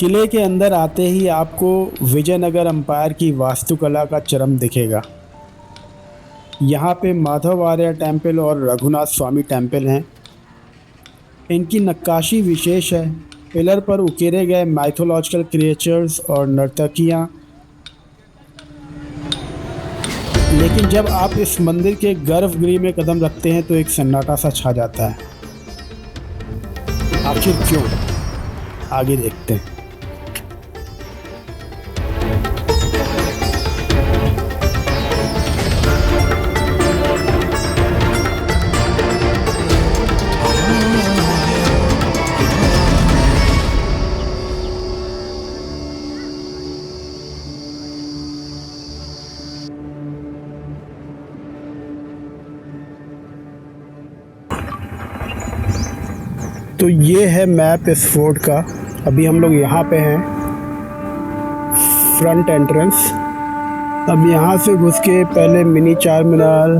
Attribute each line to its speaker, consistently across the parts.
Speaker 1: किले के अंदर आते ही आपको विजयनगर एम्पायर की वास्तुकला का चरम दिखेगा। यहाँ पे माधव आर्य टेम्पल और रघुनाथ स्वामी टेम्पल हैं। इनकी नक्काशी विशेष है। पिलर पर उकेरे गए माइथोलॉजिकल क्रिएचर्स और नर्तकियाँ। लेकिन जब आप इस मंदिर के गर्भगृह में कदम रखते हैं तो एक सन्नाटा सा छा जाता है। आखिर क्यों? आगे देखते हैं। तो ये है मैप इस फोर्ट का। अभी हम लोग यहाँ पे हैं, फ्रंट एंट्रेंस। अब यहाँ से घुस के पहले मिनी चार मीनार,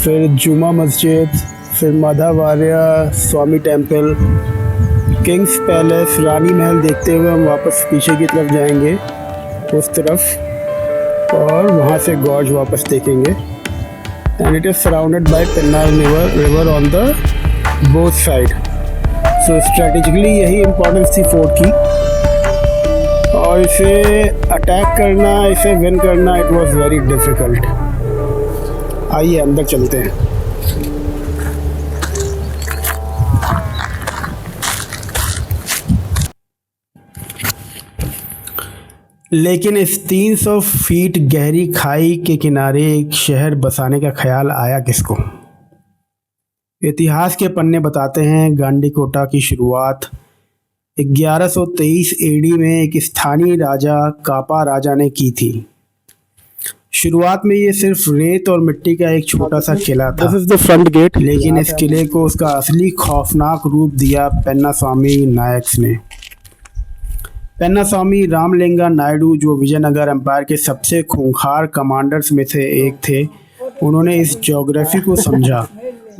Speaker 1: फिर जुमा मस्जिद, फिर माधव आर्य स्वामी टेम्पल, किंग्स पैलेस, रानी महल देखते हुए हम वापस पीछे की तरफ जाएंगे उस तरफ, और वहाँ से गॉर्ज वापस देखेंगे। And it is surrounded by Pennar river on the both side. So strategically यही इम्पोर्टेंस थी फोर्ट की, और इसे अटैक करना, इसे विन करना, इट वाज वेरी डिफ़िकल्ट। आइए अंदर चलते हैं। लेकिन इस 300 फीट गहरी खाई के किनारे एक शहर बसाने का ख्याल आया किसको? इतिहास के पन्ने बताते हैं गांडीकोटा की शुरुआत 1123 एडी में एक स्थानीय राजा कापा राजा ने की थी। शुरुआत में ये सिर्फ रेत और मिट्टी का एक छोटा सा किला था। This is the front gate. लेकिन इस किले को उसका असली खौफनाक रूप दिया पेन्नास्वामी नायक्स ने। पेन्नास्वामी रामलिंगा नायडू, जो विजयनगर एम्पायर के सबसे खूंखार कमांडर्स में से एक थे, उन्होंने इस ज्योग्राफी को समझा।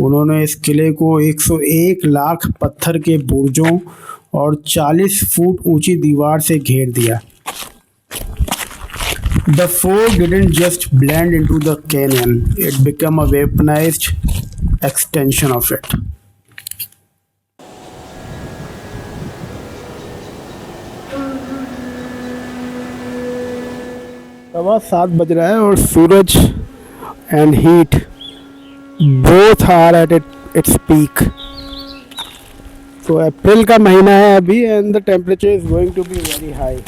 Speaker 1: उन्होंने इस किले को 101 लाख पत्थर के बुर्जों और 40 फुट ऊंची दीवार से घेर दिया। The fort didn't just blend into the canyon, it became a weaponized extension of it. सवा 7 बज रहा है और Suraj and heat both are at its peak. तो अप्रैल का महीना है अभी, and the temperature is going to be very high.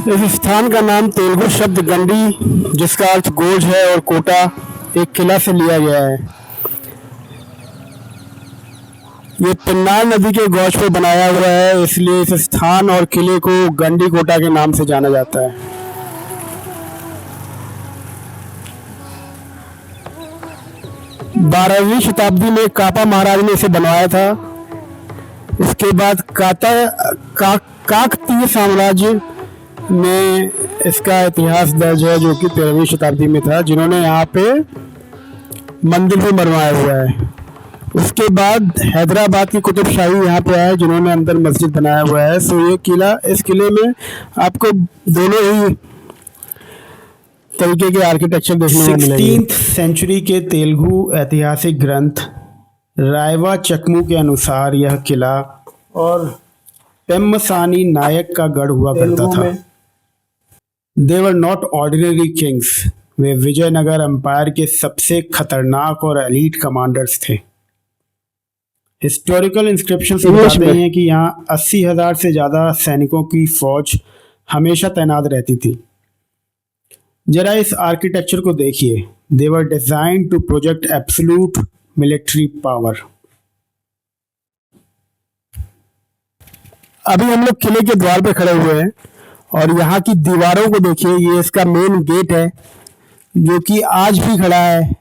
Speaker 1: इस स्थान का नाम तेलुगु शब्द गंडी, जिसका अर्थ गोज है, और कोटा एक किला से लिया गया है। ये पेन्नार नदी के गौज पर बनाया हुआ है, इसलिए इस स्थान और किले को गंडी कोटा के नाम से जाना जाता है। बारहवीं शताब्दी में कापा महाराज ने इसे बनवाया था। इसके बाद काकतीय साम्राज्य में इसका इतिहास दर्ज है, जो कि 13वीं शताब्दी में था, जिन्होंने यहाँ पे मंदिर भी बनवाया हुआ है। उसके बाद हैदराबाद की कुतुब शाही यहाँ पे आए, जिन्होंने अंदर मस्जिद बनाया हुआ है। सो ये किला, इस किले में आपको दोनों ही तरीके के आर्किटेक्चर देखने को मिलेंगे। 16th सेंचुरी के तेलुगु ऐतिहासिक ग्रंथ रायवा चकमू के अनुसार यह किला और पेम्मसानी नायक का गढ़ हुआ करता था। They were not ordinary kings. वे विजयनगर एम्पायर के सबसे खतरनाक और एलीट कमांडर्स थे। हिस्टोरिकल इंस्क्रिप्शंस बताते हैं कि यहाँ 80,000 से ज़्यादा सैनिकों की फौज हमेशा तैनात रहती थी। जरा इस आर्किटेक्चर को देखिए। They were designed to project absolute military power. अभी हम लोग किले के द्वार पे खड़े हुए हैं और यहाँ की दीवारों को देखिए। ये इसका मेन गेट है, जो कि आज भी खड़ा है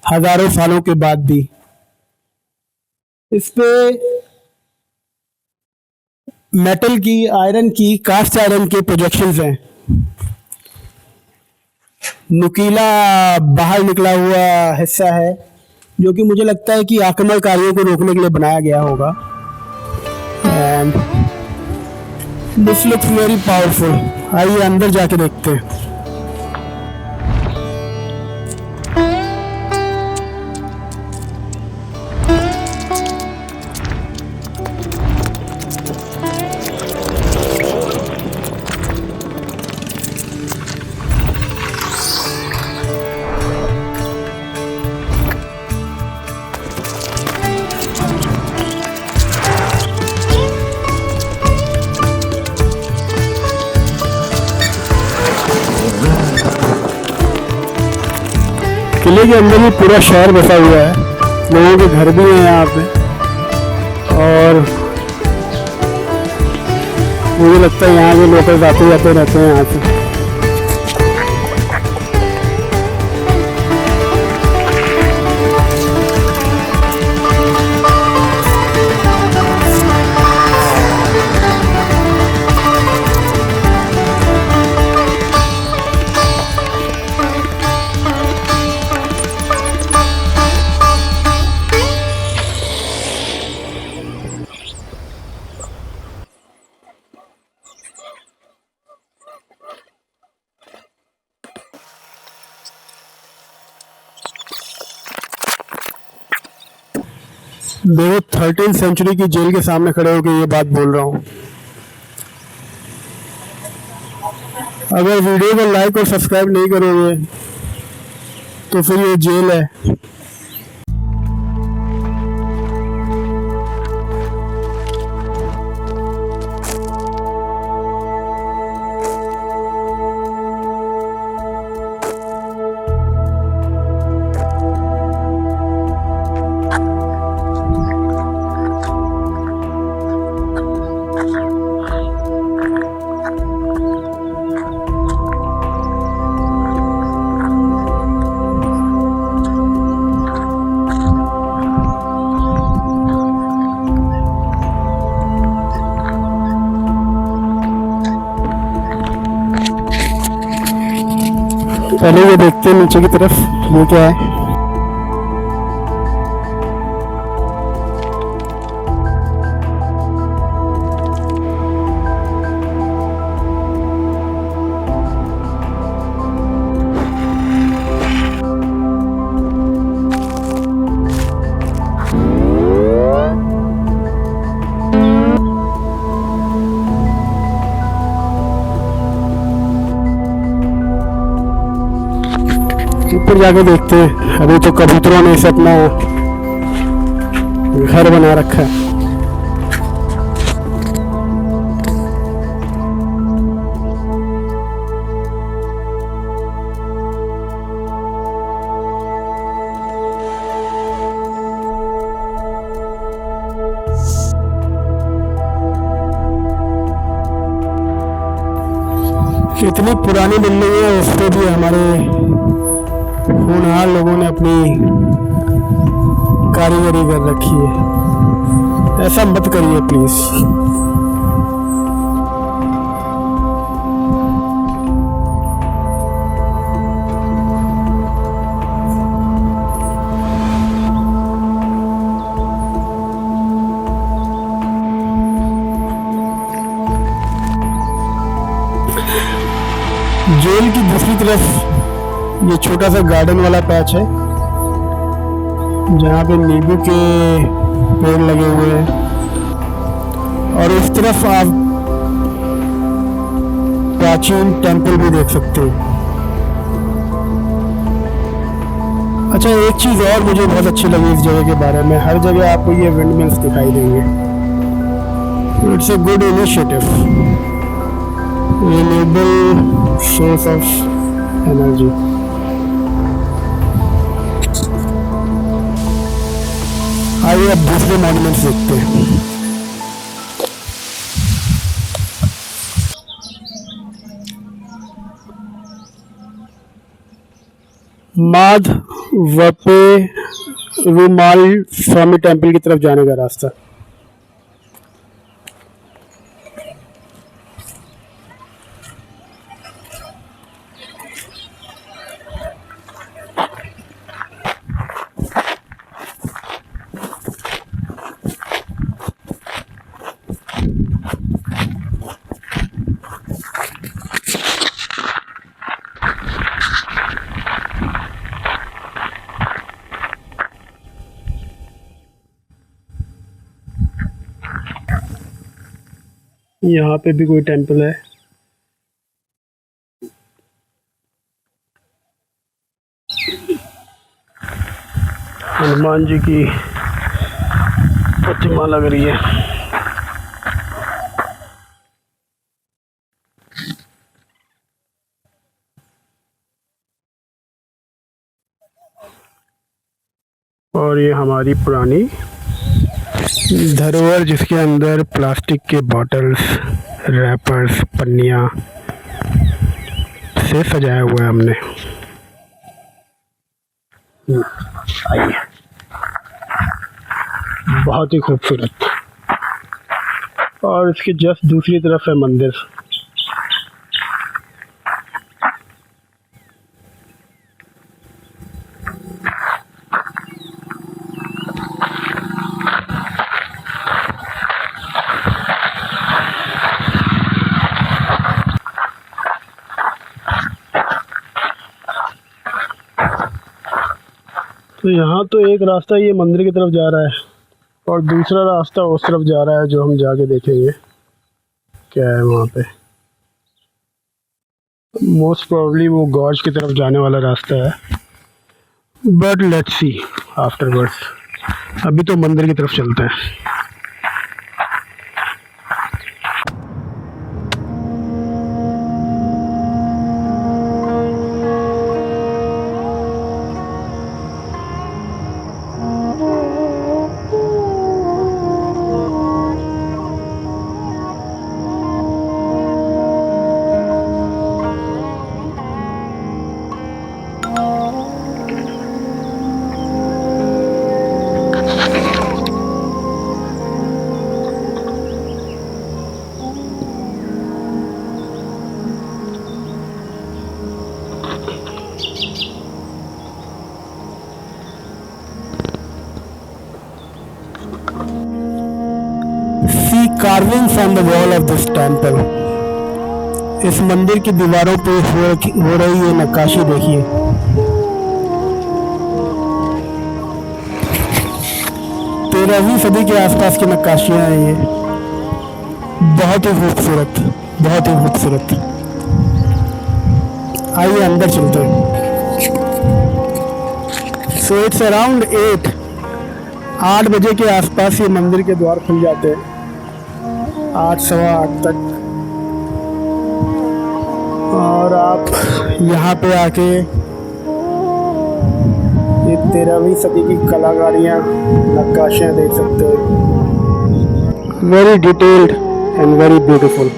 Speaker 1: हजारों सालों के बाद भी। इस पे मेटल की, आयरन की, कास्ट आयरन के प्रोजेक्शंस हैं। नुकीला बाहर निकला हुआ हिस्सा है जो कि मुझे लगता है कि आक्रमणकारियों को रोकने के लिए बनाया गया होगा। And this looks very powerful. आइए अंदर जाके देखते हैं। किले के अंदर ही पूरा शहर बसा हुआ है, लोगों के घर भी हैं यहाँ पे, और मुझे लगता है यहाँ के लोकल आते जाते रहते हैं यहाँ से। देखो 13th सेंचुरी की जेल के सामने खड़े होकर ये बात बोल रहा हूँ। अगर वीडियो को लाइक और सब्सक्राइब नहीं करोगे तो फिर ये जेल है। पहले ये देखते हैं नीचे की तरफ ये क्या है। ऊपर जाके देखते हैं। अभी तो कबूतरों ने इसे अपना घर बना रखा है। इतनी पुरानी बिल्डिंग है, उस पर भी हमारे होनहार लोगों ने अपनी कारीगरी कर रखी है। ऐसा मत करिए प्लीज। जेल की दूसरी तरफ ये छोटा सा गार्डन वाला पैच है जहाँ पे नींबू के पेड़ लगे हुए हैं, और उस तरफ आप प्राचीन टेंपल भी देख सकते हो। अच्छा, एक चीज़ और मुझे बहुत अच्छी लगी इस जगह के बारे में, हर जगह आपको ये विंड मिल्स दिखाई देंगे। It's a good initiative, renewable source of energy. आइए अब दूसरे मॉन्यूमेंट्स देखते हैं। माध वपे रुमाल स्वामी टेंपल की तरफ जाने का रास्ता। यहाँ पे भी कोई टेंपल है। हनुमान जी की प्रतिमा लग रही है। और ये हमारी पुरानी धरोहर, जिसके अंदर प्लास्टिक के बॉटल्स, रैपर्स, पन्नियाँ से सजाया हुआ है हमने। आइए, बहुत ही खूबसूरत। और इसकी जस्ट दूसरी तरफ है मंदिर। तो यहाँ तो एक रास्ता ये मंदिर की तरफ जा रहा है और दूसरा रास्ता उस तरफ जा रहा है, जो हम जाके देखेंगे क्या है वहाँ पे। मोस्ट प्रोबेबली वो गॉर्ज की तरफ जाने वाला रास्ता है, बट लेट्स सी आफ्टरवर्ड्स। अभी तो मंदिर की तरफ चलते हैं। See carvings on the wall of this temple. इस मंदिर की दीवारों पे हो रही है नक्काशी, देखिए। 13वीं सदी के आसपास की नक्काशियाँ हैं ये। बहुत ही खूबसूरत, बहुत ही खूबसूरत। आइए अंदर चलते हैं। सो इट्स अराउंड 8 बजे के आसपास ये मंदिर के द्वार खुल जाते हैं, 8 सवा 8 तक। और आप यहाँ पे आके ये 13वीं सदी की कलाकारियाँ, नक्काशियाँ देख सकते हो। Very detailed and very beautiful.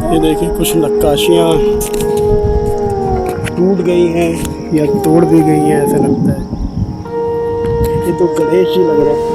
Speaker 1: ये देखिए, कुछ नक्काशियाँ टूट गई हैं या तोड़ दी गई हैं, ऐसा लगता है। ये तो गणेश जी लग रहे हैं।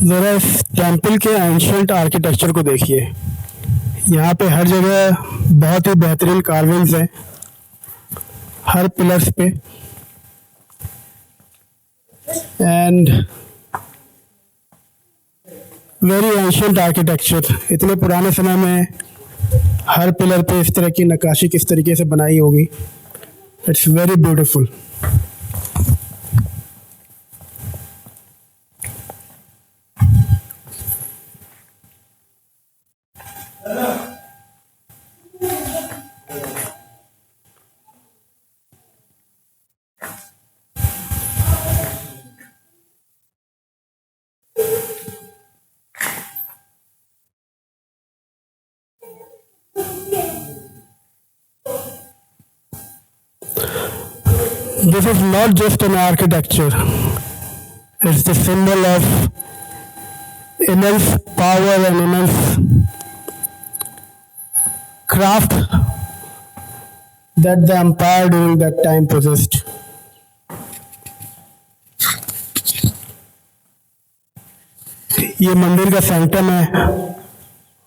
Speaker 1: ज़रा इस टेम्पल के एंशियंट आर्किटेक्चर को देखिए। यहाँ पे हर जगह बहुत ही बेहतरीन कार्विंग्स हैं, हर पिलर्स पे। And very ancient architecture. इतने पुराने समय में हर पिलर पे इस तरह की नक्काशी किस तरीके से बनाई होगी। It's very beautiful. This is not just an architecture, it's the symbol of immense power and immense craft that the empire during that time possessed. ये मंदिर का सेंटम है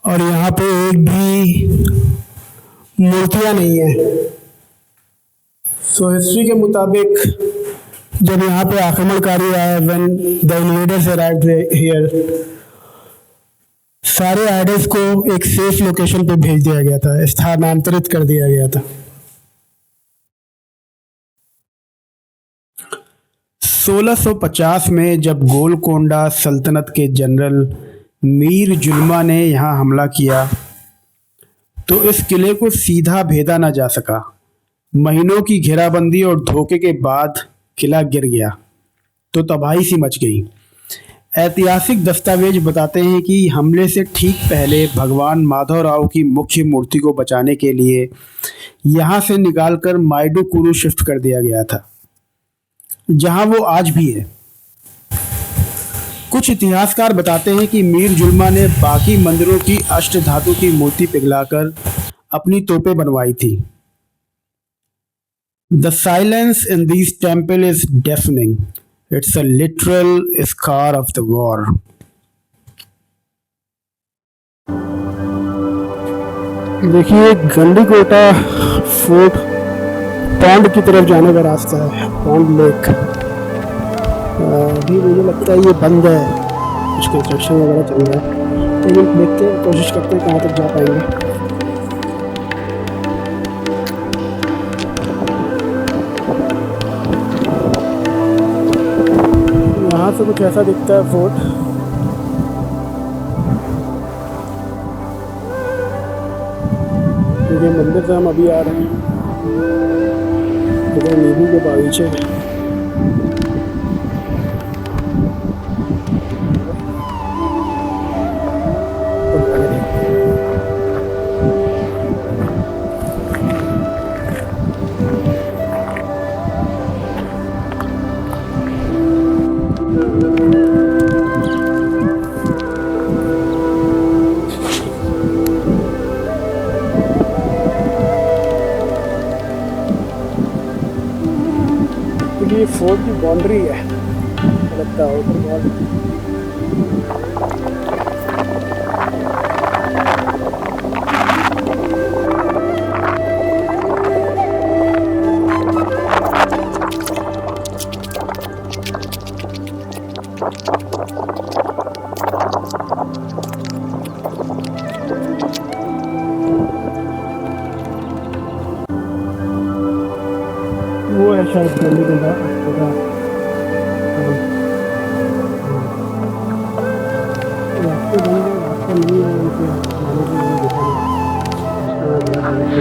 Speaker 1: और यहाँ पे एक भी मूर्तियां नहीं है। सो हिस्ट्री के मुताबिक जब यहाँ पे आक्रमणकारी आए, when the invaders arrived here, सारे आइडल्स को एक सेफ लोकेशन पे भेज दिया गया था, स्थानांतरित कर दिया गया था। 1650 में जब गोलकोंडा सल्तनत के जनरल मीर जुल्मा ने यहाँ हमला किया तो इस किले को सीधा भेदा न जा सका। महीनों की घेराबंदी और धोखे के बाद किला गिर गया तो तबाही सी मच गई। ऐतिहासिक दस्तावेज बताते हैं कि हमले से ठीक पहले भगवान माधवराव की मुख्य मूर्ति को बचाने के लिए यहाँ से निकालकर माइडुकुरु शिफ्ट कर दिया गया था, जहाँ वो आज भी है। कुछ इतिहासकार बताते हैं कि मीर जुल्मा ने बाकी मंदिरों की अष्टधातु की मूर्ति पिघलाकर अपनी तोपें बनवाई थी। The silence in these temples is deafening. It's a literal scar of the war. देखिए गंडीकोटा फोर्ट पौंड की तरफ जाने का रास्ता है, पौंड लेक। अभी मुझे लगता है ये बंद है, कुछ कंस्ट्रक्शन वगैरह चल रहा है, लेकिन देखते हैं, कोशिश करते हैं कहाँ तक जा पाएंगे। यहाँ से कुछ ऐसा दिखता है फोर्ट। क्योंकि मंदिर से हम अभी आ रहे हैं, इधर नींबू के बागीचे। ये फोर्ट की बाउंड्री है, लगता है ऊपर बहुत। वो है शायद गंडीकोटा। रास्ते बन गए, रास्ता नहीं है उनके जाने के लिए दिखा नहीं।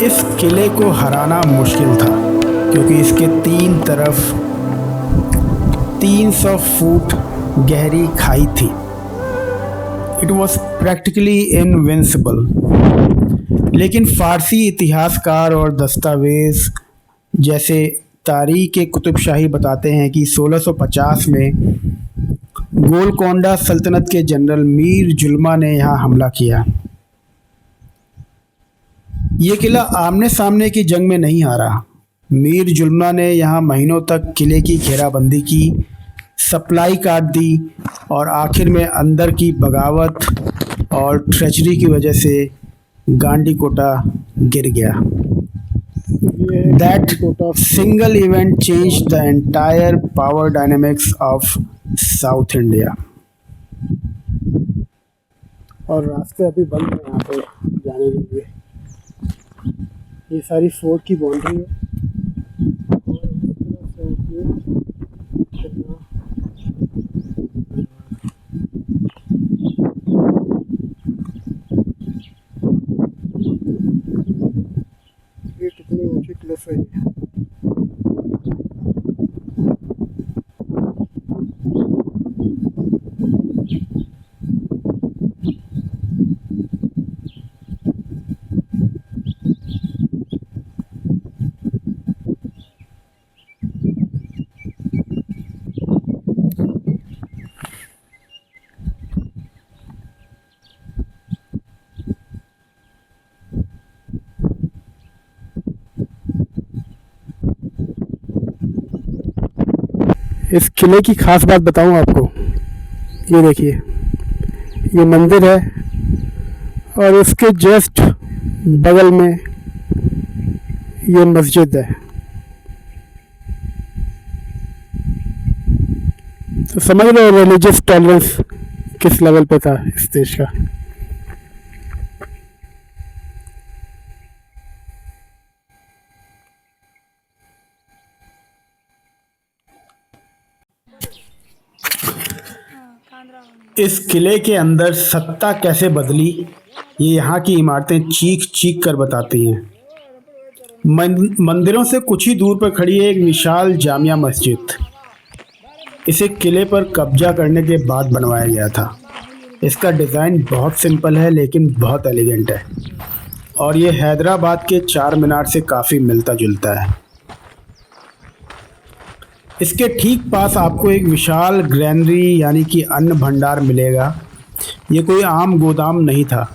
Speaker 1: इस किले को हराना मुश्किल था क्योंकि इसके तीन तरफ 300 फुट गहरी खाई थी। It was practically invincible. लेकिन फ़ारसी इतिहासकार और दस्तावेज जैसे तारीख़ कुतुब शाही बताते हैं कि 1650 में गोलकोंडा सल्तनत के जनरल मीर जुल्मा ने यहाँ हमला किया। ये किला आमने सामने की जंग में नहीं हारा। मीर जुल्मना ने यहाँ महीनों तक किले की घेराबंदी की, सप्लाई काट दी और आखिर में अंदर की बगावत और ट्रेचरी की वजह से गांडीकोटा गिर गया। That single event changed the entire power dynamics of South India. और रास्ते अभी बंद है यहाँ पे जाने के लिए। ये सारी फोर्ट की बाउंड्री है। ये कितनी ऊंची क्लिफ है ये। इस किले की खास बात बताऊं आपको, ये देखिए, ये मंदिर है और इसके जस्ट बगल में ये मस्जिद है। तो समझ लो रिलीजियस टॉलरेंस किस लेवल पे था इस देश का। इस किले के अंदर सत्ता कैसे बदली, ये यहाँ की इमारतें चीख चीख कर बताती हैं। मंदिरों से कुछ ही दूर पर खड़ी है एक विशाल जामिया मस्जिद। इसे किले पर कब्जा करने के बाद बनवाया गया था। इसका डिज़ाइन बहुत सिंपल है लेकिन बहुत एलिगेंट है और ये हैदराबाद के चार मीनार से काफ़ी मिलता जुलता है। इसके ठीक पास आपको एक विशाल ग्रैनरी यानी कि अन्न भंडार मिलेगा। ये कोई आम गोदाम नहीं था।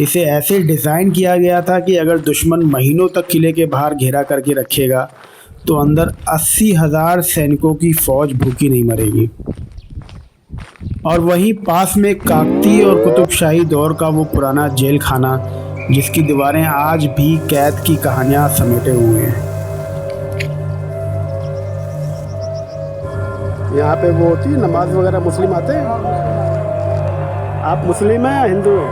Speaker 1: इसे ऐसे डिज़ाइन किया गया था कि अगर दुश्मन महीनों तक किले के बाहर घेरा करके रखेगा तो अंदर 80,000 सैनिकों की फ़ौज भूखी नहीं मरेगी। और वहीं पास में काकतीय और कुतुबशाही दौर का वो पुराना जेल खाना जिसकी दीवारें आज भी कैद की कहानियाँ समेटे हुए हैं। यहाँ पे वो होती है नमाज वगैरह, मुस्लिम आते हैं। आप मुस्लिम हैं या हिंदू हैं?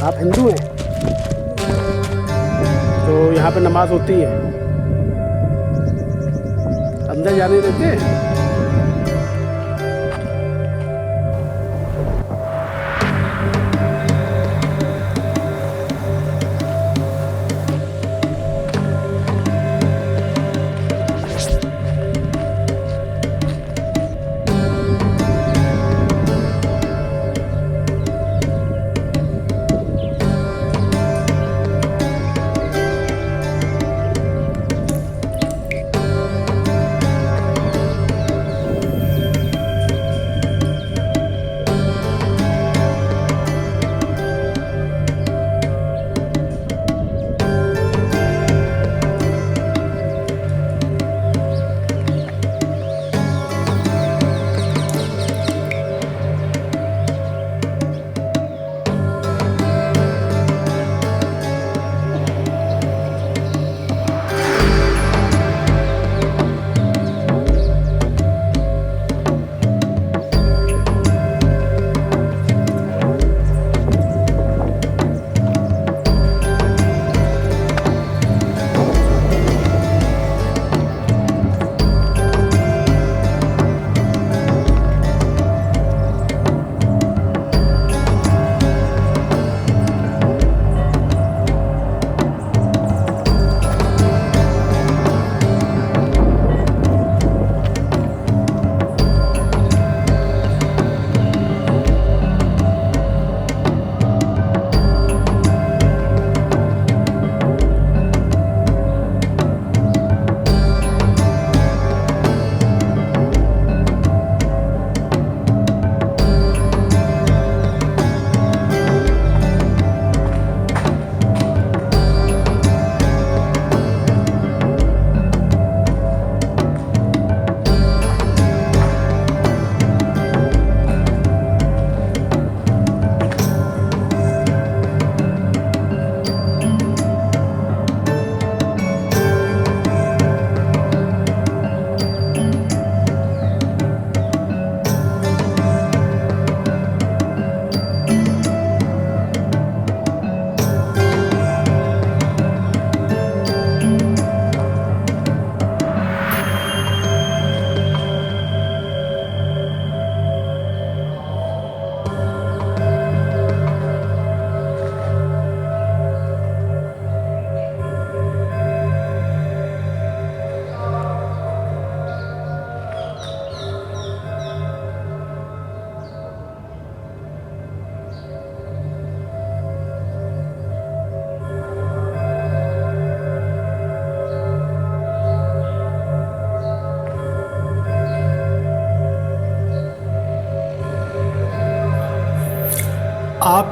Speaker 1: आप हिंदू हैं तो यहाँ पे नमाज होती है, अंदर जाने देते हैं।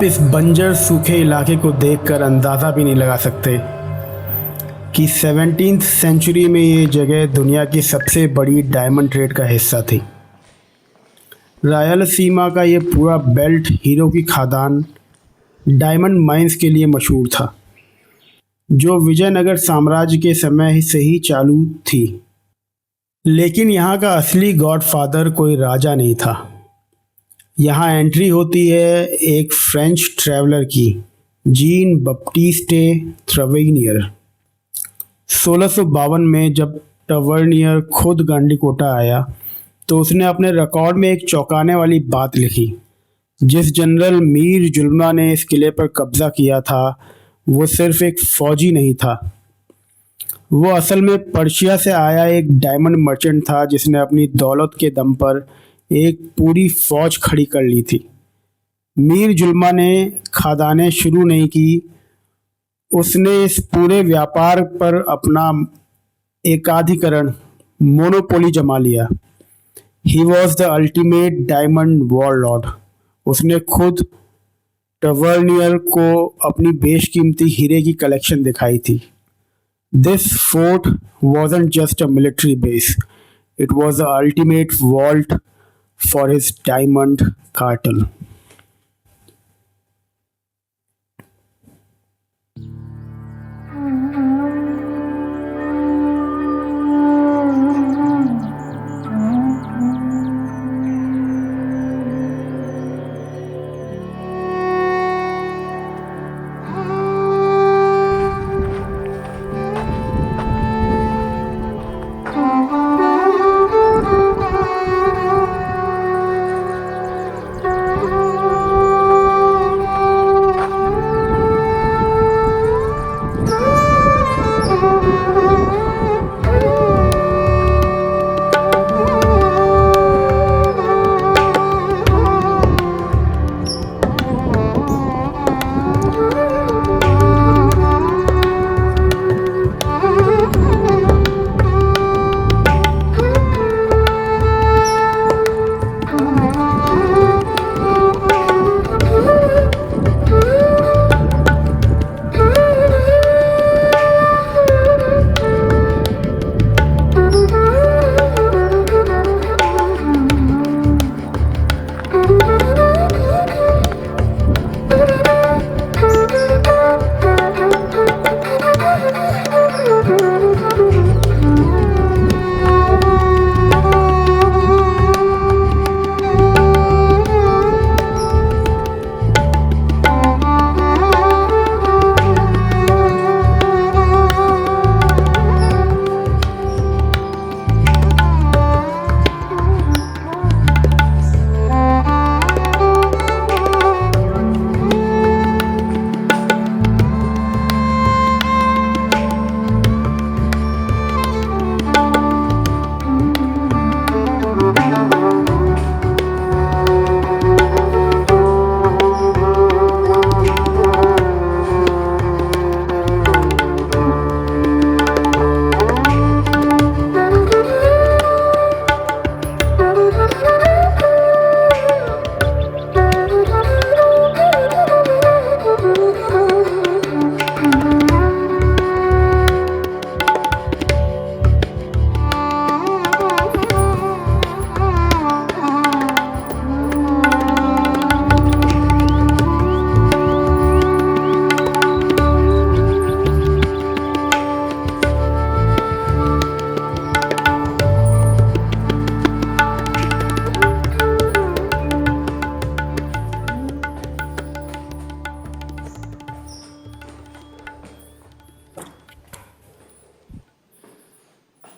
Speaker 1: आप इस बंजर सूखे इलाके को देखकर अंदाज़ा भी नहीं लगा सकते कि 17th सेंचुरी में ये जगह दुनिया की सबसे बड़ी डायमंड ट्रेड का हिस्सा थी। रायलसीमा का ये पूरा बेल्ट हीरो की खादान डायमंड माइंस के लिए मशहूर था, जो विजयनगर साम्राज्य के समय से ही चालू थी। लेकिन यहाँ का असली गॉडफादर कोई राजा नहीं था। यहाँ एंट्री होती है एक फ्रेंच ट्रैवलर की, जीन बप्टिस्टे ट्रवेनियर। 1652 में जब टवर्नियर खुद गांडीकोटा आया तो उसने अपने रिकॉर्ड में एक चौंकाने वाली बात लिखी। जिस जनरल मीर जुल्मा ने इस किले पर कब्जा किया था वो सिर्फ एक फौजी नहीं था, वो असल में पर्शिया से आया एक डायमंड मर्चेंट था जिसने अपनी दौलत के दम पर एक पूरी फौज खड़ी कर ली थी। मीर जुल्मा ने खादानें शुरू नहीं की, उसने इस पूरे व्यापार पर अपना एकाधिकरण मोनोपोली जमा लिया। He was the ultimate diamond warlord. उसने खुद टवर्नियर को अपनी बेशकीमती हीरे की कलेक्शन दिखाई थी। This fort wasn't just a military base, it was the ultimate vault for his diamond cartel.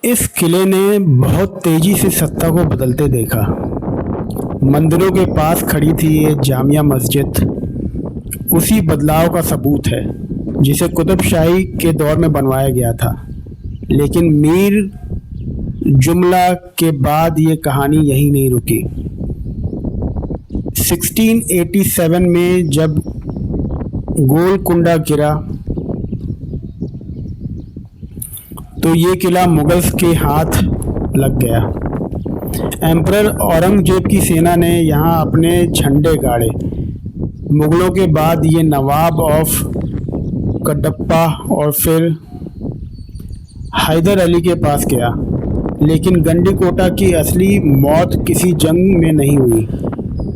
Speaker 1: इस किले ने बहुत तेजी से सत्ता को बदलते देखा। मंदिरों के पास खड़ी थी ये जामिया मस्जिद उसी बदलाव का सबूत है जिसे कुतुब शाही के दौर में बनवाया गया था। लेकिन मीर जुमला के बाद ये कहानी यही नहीं रुकी। 1687 में जब गोलकुंडा गिरा तो ये किला मुगल्स के हाथ लग गया। एम्परर औरंगजेब की सेना ने यहाँ अपने झंडे गाड़े। मुगलों के बाद ये नवाब ऑफ कडप्पा और फिर हैदर अली के पास गया, लेकिन गंडीकोटा की असली मौत किसी जंग में नहीं हुई।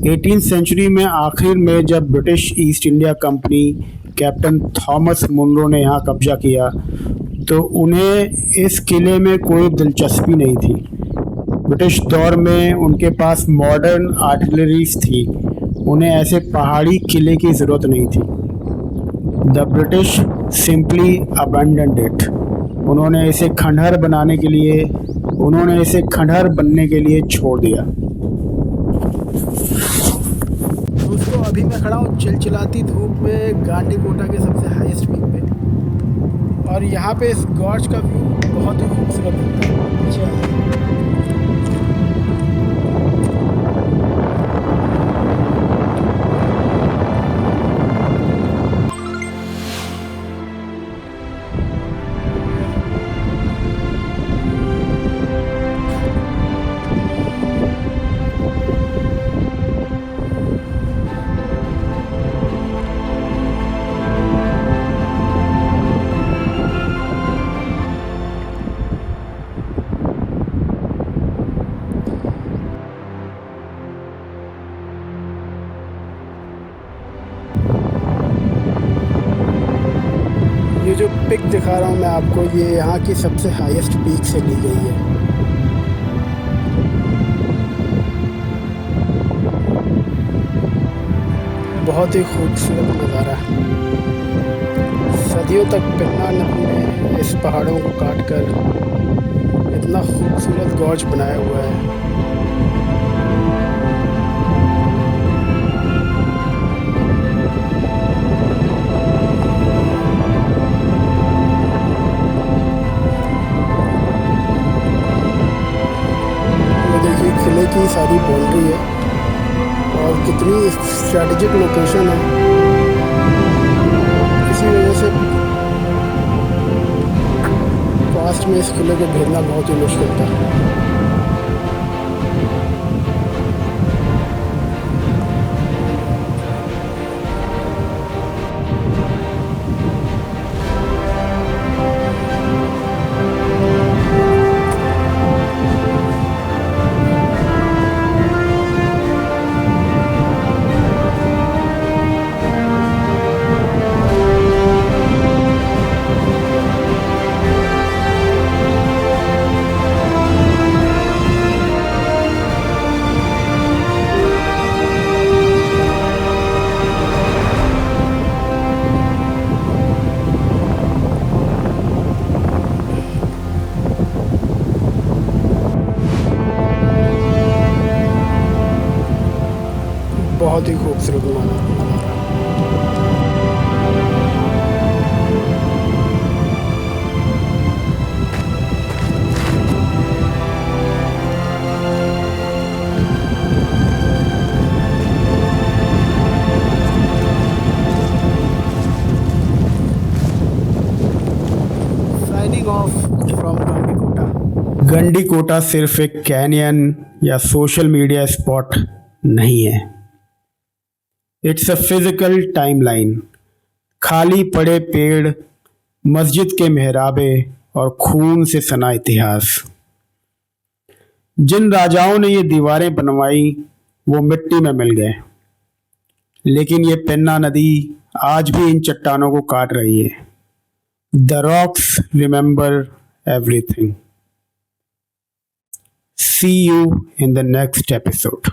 Speaker 1: 18th सेंचुरी में आखिर में जब British East India Company captain Thomas Munro ने यहाँ कब्जा किया तो उन्हें इस किले में कोई दिलचस्पी नहीं थी। ब्रिटिश दौर में उनके पास मॉडर्न आर्टिलरीज थी, उन्हें ऐसे पहाड़ी किले की ज़रूरत नहीं थी। The British simply abandoned it. उन्होंने इसे खंडहर बनने के लिए छोड़ दिया। दोस्तों, अभी मैं खड़ा हूँ चिलचिलाती धूप में गांडीकोटा के सबसे हाईएस्ट पीक पे, और यहाँ पे इस गॉर्ज का व्यू बहुत ही खूबसूरत होता है। पीछे ये जो पिक दिखा रहा हूँ मैं आपको, ये यहाँ की सबसे हाईएस्ट पीक से ली गई है। बहुत ही खूबसूरत नज़ारा। सदियों तक पेन्ना नदी ने इस पहाड़ों को काट कर इतना खूबसूरत गॉर्ज बनाया हुआ है। किले की सारी बाउंड्री है और कितनी स्ट्रैटेजिक लोकेशन है, इसी वजह से पास्ट में इस किले को भेजना बहुत ही मुश्किल था। बहुत ही खूबसूरत नज़ारा। Signing off from Gandikota. Gandikota सिर्फ एक कैनियन या सोशल मीडिया स्पॉट नहीं है, इट्स अ फिजिकल टाइमलाइन। खाली पड़े पेड़, मस्जिद के मेहराबे और खून से सना इतिहास। जिन राजाओं ने ये दीवारें बनवाई वो मिट्टी में मिल गए, लेकिन ये पेन्ना नदी आज भी इन चट्टानों को काट रही है। The rocks remember everything. See you in the next episode.